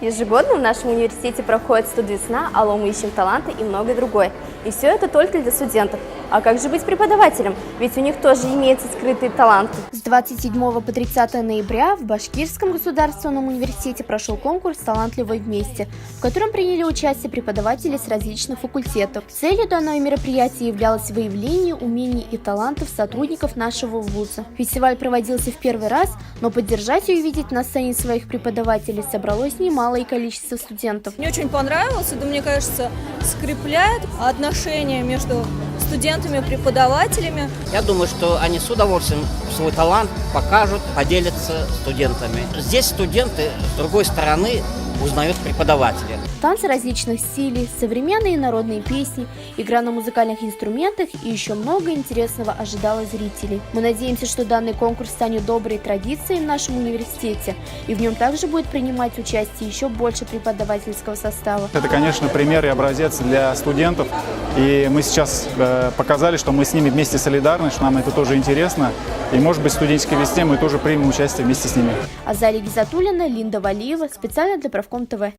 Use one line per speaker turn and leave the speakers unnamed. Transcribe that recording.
Ежегодно в нашем университете проходит студвесна, алло, мы ищем таланты и многое другое. И все это только для студентов. А как же быть преподавателем? Ведь у них тоже имеются скрытые таланты. С 27 по 30 ноября в Башкирском государственном университете прошел конкурс «Талантливые вместе», в котором приняли участие преподаватели с различных факультетов. Целью данного мероприятия являлось выявление умений и талантов сотрудников нашего вуза. Фестиваль проводился в первый раз, но поддержать и увидеть на сцене своих преподавателей собралось немалое количество студентов.
Мне очень понравилось, это, мне кажется, скрепляет отношения между студентами и преподавателями.
Я думаю, что они с удовольствием свой талант покажут, поделятся студентами. Здесь студенты, с другой стороны, узнают преподавателя.
Танцы различных стилей, современные народные песни, игра на музыкальных инструментах и еще много интересного ожидало зрителей. Мы надеемся, что данный конкурс станет доброй традицией в нашем университете, и в нем также будет принимать участие еще больше преподавательского состава.
Это, конечно, пример и образец для студентов, и мы сейчас показали, что мы с ними вместе солидарны, что нам это тоже интересно, и, может быть, в студенческой весне мы тоже примем участие вместе с ними.
Азалия Гизатуллина, Линда Валиева, специально для Правком ТВ.